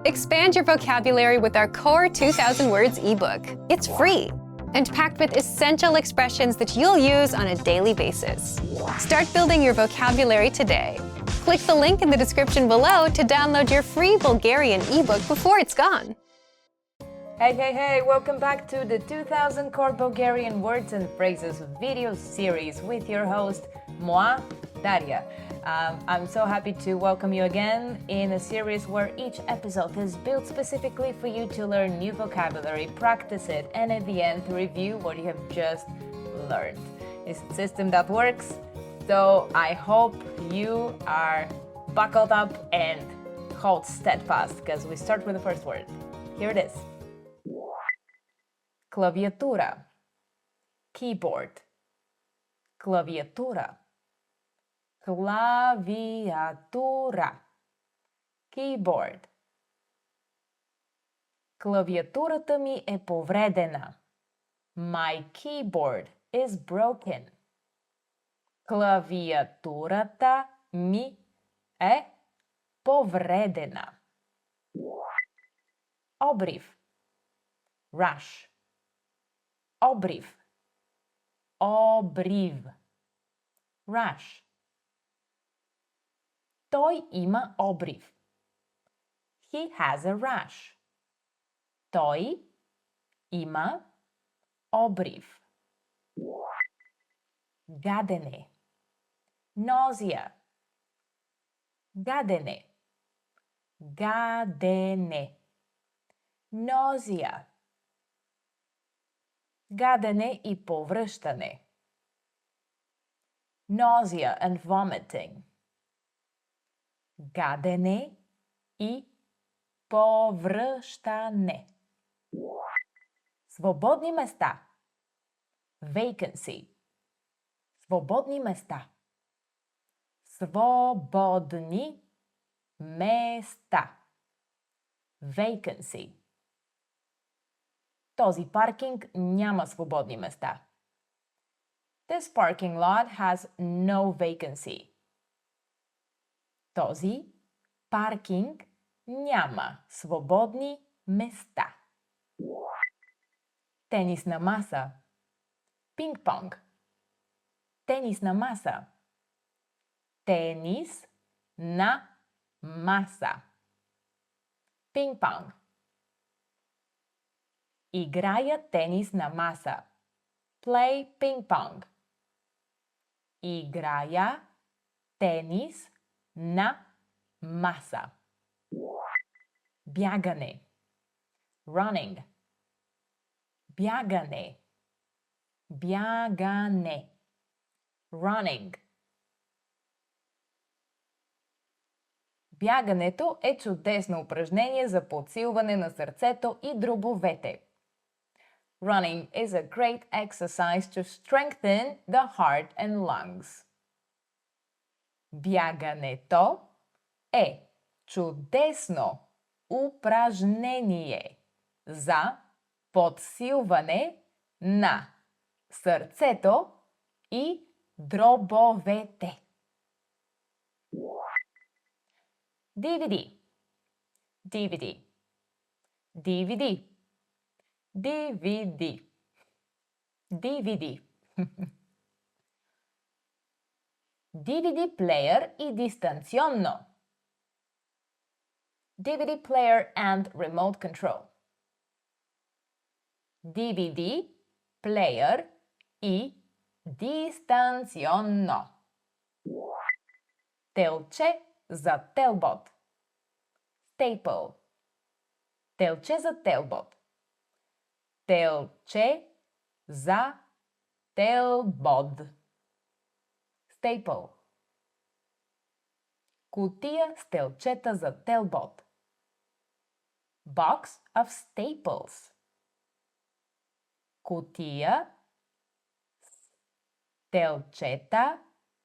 Expand your vocabulary with our Core 2000 Words ebook. It's free and packed with essential expressions that you'll use on a daily basis. Start building your vocabulary today. Click the link in the description below to download your free Bulgarian ebook before it's gone. Hey, welcome back to the 2000 Core Bulgarian Words and Phrases video series with your host, moi, Daria. I'm so happy to welcome you again in a series where each episode is built specifically for you to learn new vocabulary, practice it, and at the end to review what you have just learned. It's a system that works, so I hope you are buckled up and hold steadfast because we start with the first word. Here it is. Клавиатура, keyboard, клавиатура, клавиатура, keyboard. Клавиатурата ми е повредена. My keyboard is broken. Клавиатурата ми е повредена. Обрив, rush. Обрив, обрив, rush. Той има обрив. He has a rash. Той има обрив. Гадене, nausea. Гадене, гадене, nausea. Гадене и повръщане. Nausea and vomiting. Гадене и повръщане. Свободни места. Vacancy. Свободни места. Свободни места. Vacancy. Този паркинг няма свободни места. This parking lot has no vacancy. Този паркинг няма свободни места. Тенисна маса. Пинг-понг. Тенисна маса. Тенис на маса. Пинг-понг. Играя тенис на маса. Play ping-pong. Играя тенис на маса. Бягане. Running. Бягане. Бягане. Running. Бягането е чудесно упражнение за подсилване на сърцето и дробовете. Running is a great exercise to strengthen the heart and lungs. Бягането е чудесно упражнение за подсилване на сърцето и дробовете. DVD. DVD. DVD. DVD. DVD. DVD player и дистанционно. DVD player and remote control. DVD player и дистанционно. Телче за телбод. Staple. Телче за телбод. Телче за телбод. Staple. Кутия с телчета за телбод. Box of staples. Кутия с телчета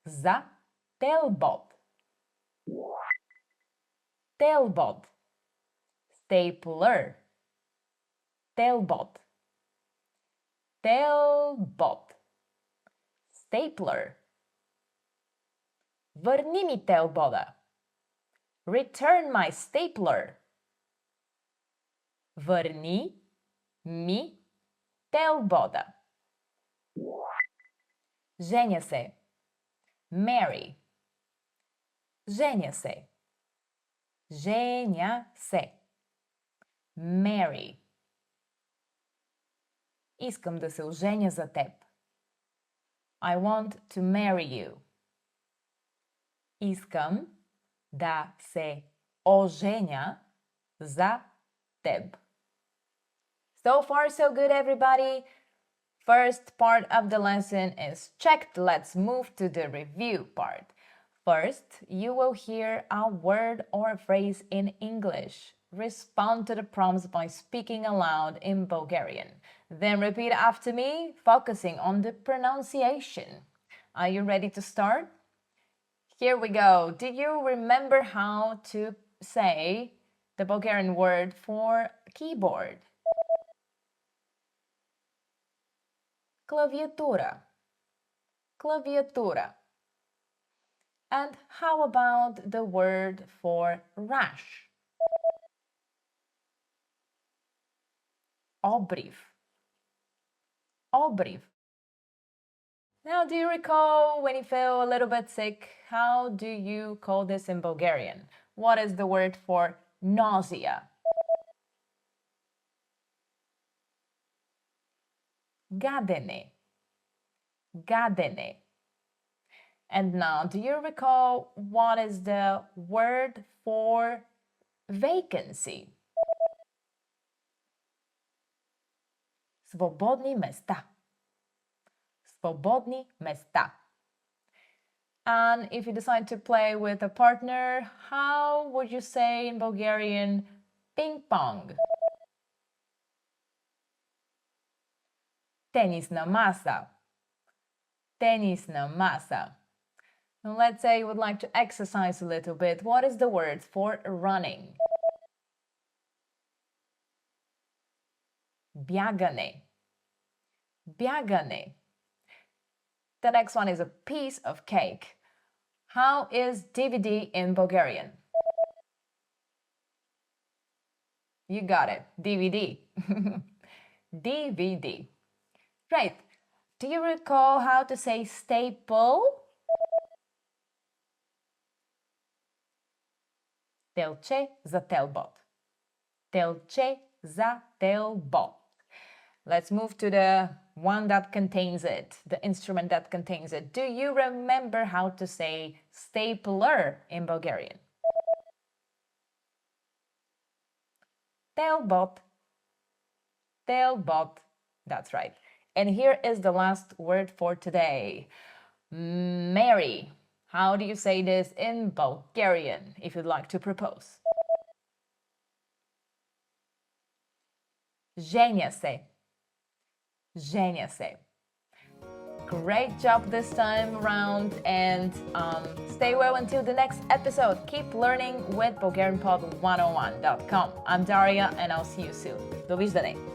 за телбод. Телбод. Stapler. Телбод. Телбод. Stapler. Върни ми телбода. Return my stapler. Върни ми телбода. Женя се. Marry. Женя се. Женя се. Marry. Искам да се оженя за теб. I want to marry you. Искам да се оженя за теб. So far, so good, everybody. First part of the lesson is checked. Let's move to the review part. First, you will hear a word or a phrase in English. Respond to the prompts by speaking aloud in Bulgarian. Then repeat after me, focusing on the pronunciation. Are you ready to start? Here we go. Do you remember how to say the Bulgarian word for keyboard? Клавиатура. Клавиатура. And how about the word for rash? Обрив. Обрив. Now, do you recall when you feel a little bit sick, how do you call this in Bulgarian? What is the word for nausea? Гадене. Гадене. And now, do you recall what is the word for vacancy? Свободни места. Свободни места. And if you decide to play with a partner, how would you say in Bulgarian ping pong? Тенисна маса. Тенисна маса. Now let's say you would like to exercise a little bit. What is the word for running? Бягане. Бягане. The next one is a piece of cake. How is DVD in Bulgarian? You got it. DVD. DVD. Right. Do you recall how to say staple? Телче за телбот. Телче за телбот. Let's move to the one that contains it, the instrument that contains it. Do you remember how to say stapler in Bulgarian? Telbot. Telbot. That's right. And here is the last word for today. Marry. How do you say this in Bulgarian if you'd like to propose? Женя се. Женя се. Great job this time around, and stay well until the next episode. Keep learning with BulgarianPod101.com. I'm Daria, and I'll see you soon. Довиждане!